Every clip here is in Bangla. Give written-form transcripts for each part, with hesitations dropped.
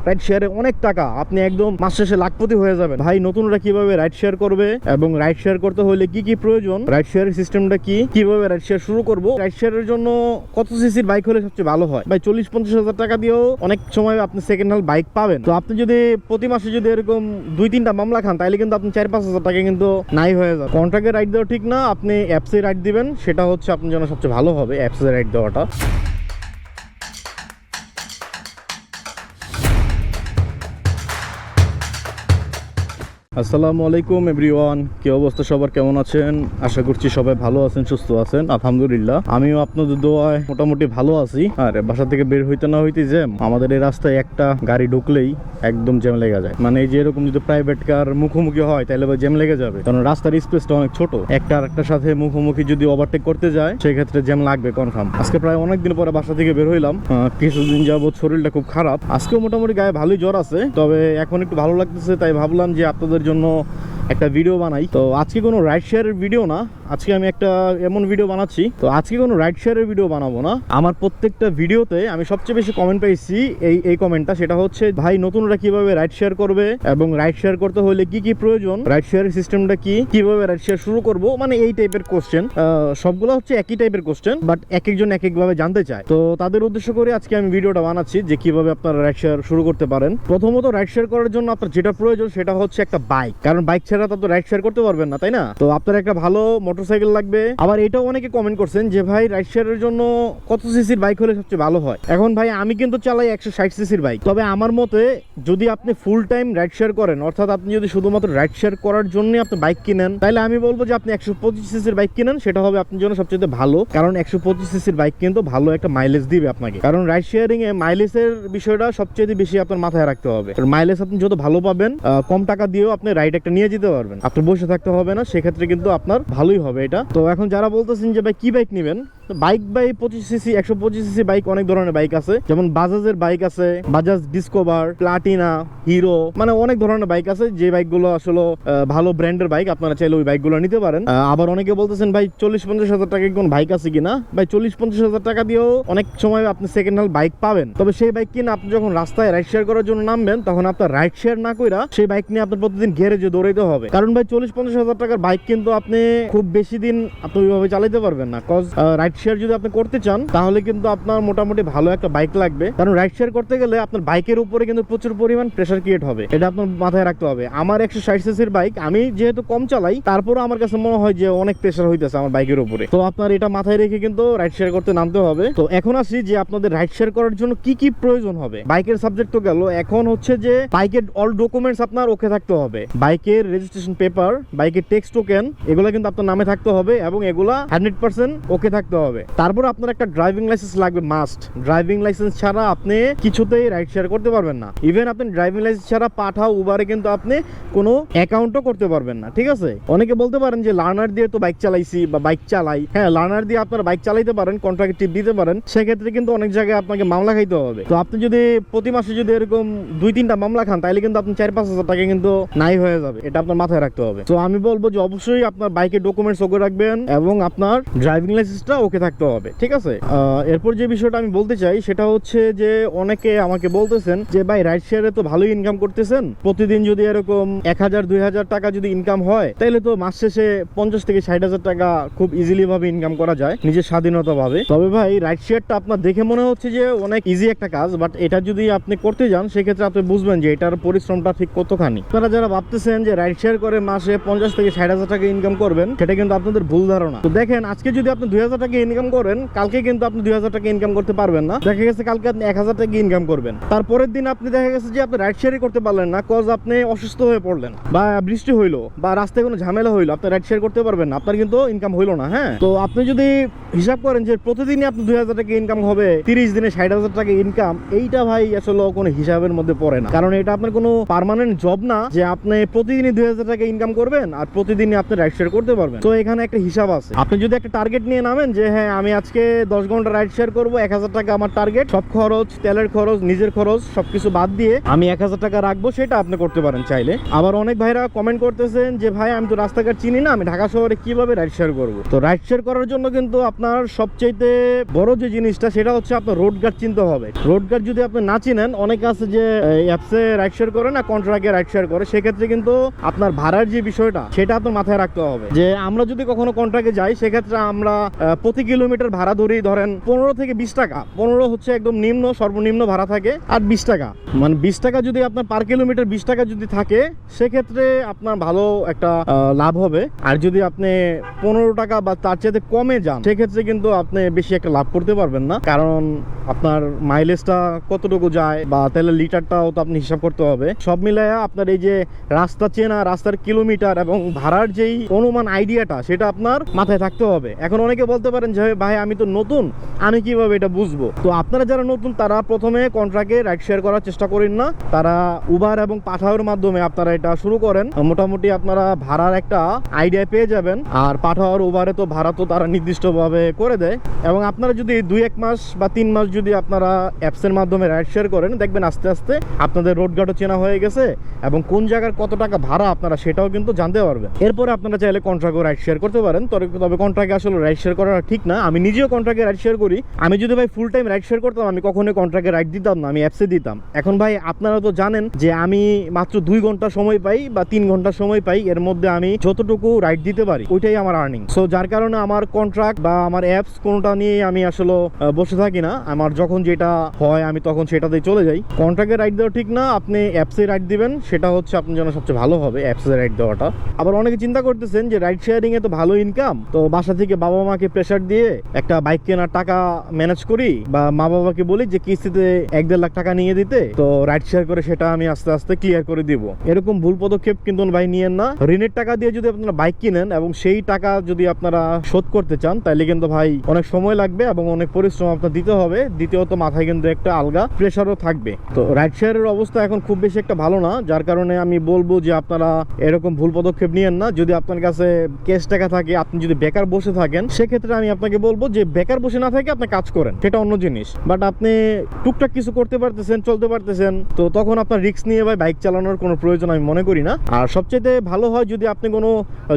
রাইড শেয়ারে অনেক টাকা, আপনি একদম মাস শেষে লাখপতি হয়ে যাবেন। ভাই নতুনরা কিভাবে রাইড শেয়ার করবে এবং রাইড শেয়ার করতে হলে কি কি প্রয়োজন, রাইড শেয়ারের সিস্টেমটা কি, কিভাবে রাইড শেয়ার শুরু করবো, রাইড শেয়ারের জন্য কত সিসির বাইক হলে সবচেয়ে ভালো হয়। ভাই 40-50 হাজার টাকা দিয়েও অনেক সময় আপনি সেকেন্ড হ্যান্ড বাইক পাবেন। তো আপনি যদি প্রতি মাসে যদি এরকম 2-3টা মামলা খান তাহলে কিন্তু আপনি 4-5 হাজার টাকা কিন্তু নাই হয়ে যাবে। কন্ট্রাক্টে রাইড দেওয়া ঠিক না, আপনি অ্যাপসে রাইড দিবেন, সেটা হচ্ছে আপনার জন্য সবচেয়ে ভালো হবে অ্যাপসে রাইড দেওয়াটা। আসসালামু আলাইকুম এভরিওয়ান, কি অবস্থা সবার, কেমন আছেন? আশা করছি সবাই ভালো আছেন, সুস্থ আছেন। আলহামদুলিল্লাহ আমিও আপনাদের দোয়ায় মোটামুটি ভালো আছি। আর বাসা থেকে বের হইতে না হইতে জ্যাম, আমাদের এই রাস্তায় একটা গাড়ি ঢুকলেই একদম জ্যাম লেগে যায়। মানে এই যে এরকম যদি প্রাইভেট কার মুখোমুখি হয় তাহলে জ্যাম লেগে যাবে, কারণ রাস্তার স্পেসটা অনেক ছোট। একটা আরেকটার সাথে মুখোমুখি যদি ওভারটেক করতে যায় সেক্ষেত্রে জ্যাম লাগবে কনফার্ম। আজকে প্রায় অনেকদিন পরে বাসা থেকে বের হইলাম, কিছুদিন যাবত শরীরটা খুব খারাপ। আজকেও মোটামুটি গায়ে ভালোই জ্বর আছে, তবে এখন একটু ভালো লাগতেছে, তাই ভাবলাম যে আপনাদের জন্য একটা ভিডিও বানাই। তো আজকে কোনো রাইড শেয়ারের ভিডিও না, আজকে আমি একটা এমন ভিডিও বানাচ্ছি। তো আজকে কোনো রাইড শেয়ারের ভিডিও বানাবো না। আমার প্রত্যেকটা ভিডিওতে আমি সবচেয়ে বেশি কমেন্ট পেয়েছি এই কমেন্টটা, সেটা হচ্ছে ভাই নতুনরা কিভাবে রাইড শেয়ার করবে এবং রাইড শেয়ার করতে হলে কি কি প্রয়োজন, রাইড শেয়ারের সিস্টেমটা কি, কিভাবে রাইড শেয়ার শুরু করব, মানে এই টাইপের কোশ্চেন। সবগুলো হচ্ছে একই টাইপের কোশ্চেন, বাট এক একজন এক একভাবে জানতে চায়। তো তাদের উদ্দেশ্য করে আজকে আমি ভিডিওটা বানাচ্ছি যে কিভাবে আপনারা রাইড শেয়ার শুরু করতে পারেন। প্রথমত রাইড শেয়ার করার জন্য আপনার যেটা প্রয়োজন সেটা হচ্ছে একটা বাইক, কারণ বাইক ছাড়া তো রাইড শেয়ার করতে পারবেন না, তাই না? তো আপনার একটা ভালো মোটরসাইকেল লাগবে। আবার এটাও অনেকে কমেন্ট করছেন যে ভাই রাইড শেয়ারের জন্য কত সিসির বাইক হলে সবচেয়ে ভালো হয়। এখন ভাই আমি কিন্তু চালাই 160 সিসির বাইক, তবে আমার মতে যদি আপনি ফুল টাইম রাইড শেয়ার করেন, অর্থাৎ আপনি যদি শুধুমাত্র রাইড শেয়ার করার জন্য আপনি বাইক কিনেন, তাহলে আমি বলবো যে আপনি 125 সিসির বাইক কিনেন, সেটা হবে আপনার জন্য সবচেয়ে ভালো। কারণ 125 সিসির বাইক কিন্তু ভালো একটা মাইলেজ দিবে আপনাকে, কারণ রাইড শেয়ারিং এ মাইলেজের বিষয়টা সবচেয়ে বেশি আপনার মাথায় রাখতে হবে। মাইলেজ আপনি যত ভালো পাবেন, কম টাকা দিয়েও আপনি রাইড একটা নিয়ে যেতে পারবেন, আপনি বসে থাকতে হবে না, সেক্ষেত্রে কিন্তু আপনার ভালোই হবে এটা। তো এখন যারা বলতেছেন যে ভাই কি বাইক নেবেন, bike by 25 CC 125 CC bike অনেক ধরনের বাইক আছে, যেমন বাজাজের বাইক আছে, বাজাজ ডিসকভার, প্লাটিনা, হিরো, মানে অনেক ধরনের বাইক আছে যে বাইকগুলো আসলে ভালো ব্র্যান্ডের বাইক, আপনারা চাইলে ওই বাইকগুলো নিতে পারেন। আবার অনেকে বলতেছেন ভাই 40-50 হাজার টাকা কোন বাইক আছে কিনা। ভাই 40-50 হাজার টাকা দিয়েও অনেক সময় আপনি সেকেন্ড হ্যান্ড বাইক পাবেন, তবে সেই বাইক কিনা আপনি যখন রাস্তায় রাইড শেয়ার করার জন্য নামবেন তখন আপনার রাইড শেয়ার না কইরা সেই বাইক নিয়ে আপনার প্রতিদিন গ্যারেজে দৌড়াইতে হবে। কারণ ভাই 40-50 হাজার টাকার বাইক কিন্তু আপনি খুব বেশি দিন আপনি ওইভাবে চালাইতে পারবেন না, কজ রাইড শেয়ার যদি আপনি করতে চান তাহলে কিন্তু আপনার মোটামুটি ভালো একটা বাইক লাগবে। কারণ রাইড শেয়ার করতে গেলে আপনার বাইকের উপরে কিন্তু প্রচুর পরিমাণ প্রেসার ক্রিয়েট হবে, এটা আপনার মাথায় রাখতে হবে। আমার 160 সিসির বাইক, আমি যেহেতু কম চালাই তারপরও আমার কাছে মনে হয় যে অনেক প্রেসার হইতেছে আমার বাইকের উপরে। তো আপনার এটা মাথায় রেখে কিন্তু রাইড শেয়ার করতে নামতে হবে। তো এখন আসি যে আপনাদের রাইড শেয়ার করার জন্য কি কি প্রয়োজন হবে। বাইকের সাবজেক্ট তো গেল, এখন হচ্ছে যে বাইকের অল ডকুমেন্টস আপনার ওকে থাকতে হবে। বাইকের রেজিস্ট্রেশন পেপার, বাইকের টেক্সট টোকেন, এগুলো কিন্তু আপনার নামে থাকতে হবে এবং এগুলা 100% ওকে থাকতে হবে। তারপর আপনার একটা ড্রাইভিং লাইসেন্স লাগবে, মাস্ট। ড্রাইভিং লাইসেন্স ছাড়া আপনি কিছুতেই রাইড শেয়ার করতে পারবেন না। ইভেন আপনি ড্রাইভিং লাইসেন্স ছাড়া পাঠাও উবারে কিন্তু আপনি কোনো অ্যাকাউন্টও করতে পারবেন না, ঠিক আছে? অনেকে বলতে পারেন যে লার্নার দিয়ে তো বাইক চালাইছি বা বাইক চালাই। হ্যাঁ, লার্নার দিয়ে আপনারা বাইক চালাইতে পারেন, কন্ট্রাক্ট টিপ দিতে পারেন, সেক্ষেত্রে কিন্তু অনেক জায়গায় আপনাকে মামলা খাইতে হবে। তো আপনি যদি প্রতি মাসে যদি এরকম 2-3টা মামলা খান তাহলে কিন্তু আপনি 4-5 হাজার টাকা কিন্তু নাই হয়ে যাবে, এটা আপনার মাথায় রাখতে হবে। তো আমি বলবো যে অবশ্যই আপনার বাইকের ডকুমেন্টস ওকে রাখবেন এবং আপনার ড্রাইভিং লাইসেন্সটা ওকে থাকতে হবে, ঠিক আছে? এরপর যে বিষয়টা আমি বলতে চাই সেটা হচ্ছে যে অনেকে আমাকে বলতেছেন যে ভাই রাইড শেয়ারে তো ভালোই ইনকাম করতেছেন, প্রতিদিন যদি এরকম 1000-2000 টাকা যদি ইনকাম হয় তাহলে তো মাস শেষে 50-60 হাজার টাকা খুব ইজিলি ভাবে ইনকাম করা যায় নিজের স্বাধীনতা ভাবে। তবে ভাই রাইড শেয়ারটা আপনার দেখে মনে হচ্ছে যে অনেক ইজি একটা কাজ, বাট এটা যদি আপনি করতে যান সেক্ষেত্রে আপনি বুঝবেন যে এটার পরিশ্রমটা ঠিক কতখানি। আপনারা যারা ভাবতেছেন যে রাইড শেয়ার করে মাসে 50-60 হাজার টাকা ইনকাম করবেন, সেটা কিন্তু আপনাদের ভুল ধারণা। তো দেখেন, আজকে যদি আপনি 2000 টাকা ইনকাম করেন, কালকে কিন্তু আপনি 2000 টাকা ইনকাম করতে পারবেন না। দেখা গেছে কালকে আপনি 1000 টাকা ইনকাম করবেন, তারপরের দিন আপনি দেখা গেছে যে আপনি রাইড শেয়ারই করতে পারলেন না, কজ আপনি অসুস্থ হয়ে পড়লেন বা বৃষ্টি হইলো বা রাস্তায় কোনো ঝামেলা হইলো, আপনি রাইড শেয়ার করতে পারবেন না, আপনার কিন্তু ইনকাম হইলো না। হ্যাঁ, তো আপনি যদি হিসাব করেন যে প্রতিদিনই আপনি 2000 টাকা ইনকাম হবে, 30 দিনে 60 হাজার টাকা ইনকাম, এইটা ভাই আসলে কোনো হিসাবের মধ্যে পড়ে না। কারণ এটা আপনার কোনো পার্মানেন্ট জব না যে আপনি প্রতিদিনই 2000 টাকা ইনকাম করবেন আর প্রতিদিনই আপনি রাইড শেয়ার করতে পারবেন। তো এখানে একটা হিসাব আছে। আপনি যদি একটা টার্গেট নিয়ে নামেন যে হ্যাঁ আমি আজকে 10 ঘন্টা রাইড শেয়ার করবো, 1000 টাকা আমার টার্গেট, সব খরচ, তেলের খরচ, নিজের খরচ সবকিছু বাদ দিয়ে আমি 1000 টাকা রাখবো, সেটা আপনি করতে পারেন চাইলে। আবার অনেক ভাইরা কমেন্ট করতেছেন যে ভাই আমি তো রাস্তাঘাট চিনি না, আমি ঢাকা শহরে কিভাবে রাইড শেয়ার করবো। তো রাইড শেয়ার করার জন্য কিন্তু আপনার সবচেয়ে বড় যে জিনিসটা সেটা হচ্ছে আপনার রোড গার্ড চিনতে হবে। রোড গার্ড যদি আপনি না চিনেন, অনেকে আছে যে অ্যাপসে রাইড শেয়ার করে না, কন্ট্রাক্টে রাইড শেয়ার করে, সেক্ষেত্রে কিন্তু আপনার ভাড়ার যে বিষয়টা সেটা আপনার মাথায় রাখতে হবে। যে আমরা যদি কখনো কন্ট্রাক্টে যাই, সেক্ষেত্রে আমরা প্রতি কিলোমিটার ভাড়া ধরেন 15 থেকে 20 টাকা। 15 হচ্ছে একদম নিম্ন, সর্বনিম্ন ভাড়া থাকে, আর 20 টাকা, মানে 20 টাকা যদি আপনার পার কিলোমিটার 20 টাকা যদি থাকে, সেক্ষেত্রে আপনার ভালো একটা লাভ হবে। আর যদি আপনি 15 টাকা বা তার চেয়ে কমে যান, সেক্ষেত্রে কিন্তু আপনি বেশি একটা লাভ করতে পারবেন না, কারণ আপনার মাইলেজটা কতটুকু যায় বা তেলের লিটারটাও তো আপনি হিসাব করতে হবে। সব মিলায়া আপনার এই যে রাস্তা চেনা, রাস্তার কিলোমিটার এবং ভাড়ার যেই অনুমান আইডিয়াটা, সেটা আপনার মাথায় থাকতে হবে। এখন অনেকে বলতে পারেন যে ভাই আমি তো নতুন, আমি কিভাবে এটা বুঝবো? তো আপনারা যারা নতুন তারা প্রথমে কন্ট্রাক্টে রাইড শেয়ার করার চেষ্টা করেন না, তারা উবার এবং পাঠাওয়ের মাধ্যমে আপনারা এটা শুরু করেন। মোটামুটি আপনারা ভাড়ার একটা আইডিয়া পেয়ে যাবেন। আর পাঠাওয়ার উবারে তো ভাড়া তো তারা নির্দিষ্টভাবে করে দেয়, এবং আপনারা যদি 2-1 মাস বা 3 মাস যদি আপনারা অ্যাপসের মাধ্যমে রাইড শেয়ার করেন, দেখবেন আস্তে আস্তে আপনাদের রোড গার্ডও চেনা হয়ে গেছে এবং কোন জায়গার কত টাকা ভাড়া আপনারা সেটাও কিন্তু জানতে পারবেন। এরপরে আপনারা চাইলে কন্ট্রাক্টে রাইড শেয়ার করতে পারেন। তবে কন্ট্রাক্টে আসলে রাইড শেয়ার করা ঠিক না। আমি নিজেও কন্ট্রাক্টে রাইড শেয়ার করি। আমি যদি ভাই ফুল টাইম রাইড শেয়ার করতাম, আমি কখনোই কন্ট্রাক্টে রাইড দিতাম না, আমি অ্যাপসে দিতাম। এখন ভাই আপনারা তো জানেন যে আমি মাত্র 2 ঘন্টা সময় পাই বা 3 ঘন্টা সময় পাই, এর মধ্যে আমি যতটুকু রাইড দিতে পারি ওইটাই আমার আর্নিং। সো যার কারণে আমার কন্ট্রাক্ট বা আমার অ্যাপস কোনোটা নিয়ে আমি আসলে বসে থাকি না। আমার যখন যেটা হয় আমি তখন সেটাতেই চলে যাই। কন্ট্রাক্টে রাইড দেওয়া ঠিক না, আপনি অ্যাপসে রাইড দিবেন, সেটা হচ্ছে আপনার জন্য সবচেয়ে ভালো হবে অ্যাপসে রাইড দেওয়াটা। আবার অনেকে চিন্তা করতেছেন যে রাইড শেয়ারিং এ তো ভালো ইনকাম, তো বাসা থেকে বাবা মাকে প্রেশার দিয়ে একটা বাইক কেনার টাকা ম্যানেজ করি, বা মা বাবাকে বলি যে কিস্তিতে 1-1.5 লাখ টাকা নিয়ে দিতে, তো রাইড শেয়ার করে সেটা আমি আস্তে আস্তে ক্লিয়ার করে দিব। এরকম ভুল পদক্ষেপ কিন্তু ভাই নিয়েন না। ঋণের টাকা দিয়ে যদি আপনারা বাইক কিনেন এবং সেই টাকা যদি আপনারা শোধ করতে চান, তাহলে কিন্তু ভাই অনেক সময় লাগবে এবং অনেক পরিশ্রম আপনার দিতে হবে। দ্বিতীয়ত মাথায় কিন্তু একটা আলগা প্রেশারও থাকবে। তো রাইড শেয়ারের অবস্থা এখন খুব বেশি একটা ভালো না, যার কারণে আমি বলবো যে আপনারা এরকম ভুল পদক্ষেপ নিয়েন না। যদি আপনার কাছে ক্যাশ টাকা থাকে, আপনি যদি বেকার বসে থাকেন, সেক্ষেত্রে আমি আপনাকে বলবো যে বেকার বসে না থাকে আপনি কাজ করেন, সেটা অন্য জিনিস। বাট আপনি টুকটাক কিছু করতে পারতেছেন, চলতে পারতেছেন, তো তখন আপনার রিস্ক নিয়ে ভাই বাইক চালানোর কোনো প্রয়োজন আমি মনে করি না। আর সবচেয়ে ভালো হয় যদি আপনি কোনো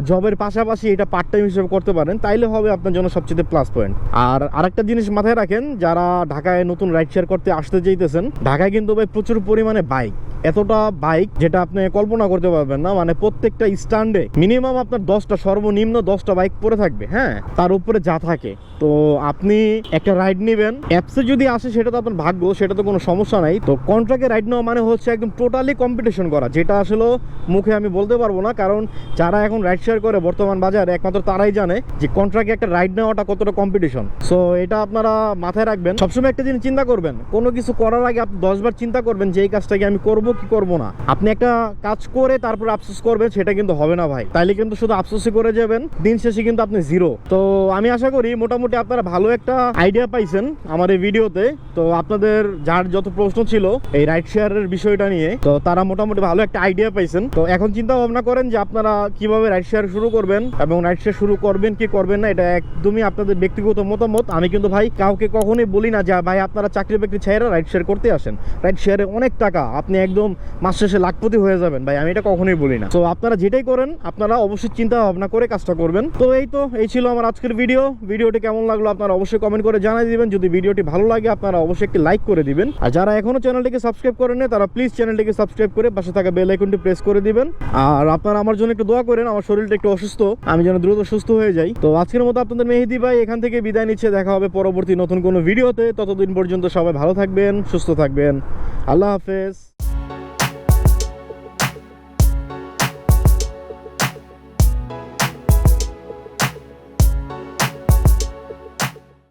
জবের পাশাপাশি এটা পার্ট টাইম হিসেবে করতে পারেন, তাইলে হবে আপনার জন্য সবচেয়ে প্লাস পয়েন্ট। আর আরেকটা জিনিস মাথায় রাখেন, যারা ঢাকায় নতুন রাইড শেয়ার করতে আসতে চাইতেছেন, ঢাকায় কিন্তু ভাই প্রচুর পরিমাণে বাইক, এতটা বাইক যেটা আপনি কল্পনা করতে পারবেন না। মানে প্রত্যেকটা স্ট্যান্ডে মিনিমাম আপনার 10টা, সর্বনিম্ন 10টা বাইক পড়ে থাকবে, হ্যাঁ, তার উপরে যা থাকে। তো আপনি একটা রাইড নেবেন, অ্যাপসে যদি আসে সেটা তো আপনার ভাগ্য, সেটা তো কোনো সমস্যা নাই। তো কন্ট্রাক্টে রাইড নেওয়া মানে হচ্ছে একদম টোটালি কম্পিটিশন করা, যেটা আসলে মুখে আমি বলতে পারবো না, কারণ যারা এখন রাইড শেয়ার করে বর্তমান বাজারে একমাত্র তারাই জানে যে কন্ট্রাক্টে একটা রাইড নেওয়াটা কতটা কম্পিটিশন। সো এটা আপনারা মাথায় রাখবেন। সবসময় একটা জিনিস চিন্তা করবেন, কোনো কিছু করার আগে আপনি 10 বার চিন্তা করবেন যে এই কাজটাকে আমি করবো কি করবো না। আপনি একটা কাজ করে তারপর আফসোস করবেন, সেটা কিন্তু হবে না ভাই। তাইলে কিন্তু শুধু আফসোসই করে যাবেন, দিন শেষে কিন্তু আপনি জিরো। তো আমি আশা করি মোটামুটি আপনারা ভালো একটা আইডিয়া পাইছেন আমার এই ভিডিওতে। তো আপনাদের যার যত প্রশ্ন ছিল এই রাইড শেয়ারের বিষয়টা নিয়ে, তো তারা মোটামুটি ভালো একটা আইডিয়া পাইছেন। তো এখন চিন্তা ভাবনা করেন যে আপনারা কিভাবে রাইড শেয়ার শুরু করবেন, এবং রাইড শেয়ার শুরু করবেন কি করবেন না, এটা একদমই আপনাদের ব্যক্তিগত মতামত। আমি কিন্তু ভাই কাউকে কখনোই বলি না যে ভাই আপনারা চাকরি বাকরি ছেড়ে রাইড শেয়ার করতে আসেন, রাইড শেয়ারে অনেক টাকা, আপনি একদম মাস শেষে লাখপতি হয়ে যাবেন, ভাই আমি এটা কখনোই বলি না। তো আপনারা যেটাই করেন আপনারা অবশ্যই চিন্তা ভাবনা করে কাজটা করবেন। তো এই ছিল আমার আজকের ভিডিওটি কেমন লাগলো আপনারা অবশ্যই কমেন্ট করে জানিয়ে দিবেন। যদি ভিডিওটি ভালো লাগে আপনারা অবশ্যই একটি লাইক করে দিবেন, আর যারা এখনো চ্যানেলটিকে সাবস্ক্রাইব করেন না তারা প্লিজ চ্যানেলটিকে সাবস্ক্রাইব করে পাশে থাকা বেল আইকনটি প্রেস করে দিবেন। আর আপনারা আমার জন্য একটু দোয়া করেন, আমার শরীরটা একটু অসুস্থ, আমি যেন দ্রুত সুস্থ হয়ে যাই। তো আজকের মতো আপনাদের মেহেদি ভাই এখান থেকে বিদায় নিচ্ছে। দেখা হবে পরবর্তী নতুন কোনো ভিডিওতে। ততদিন পর্যন্ত সবাই ভালো থাকবেন, সুস্থ থাকবেন। আল্লাহ হাফেজ।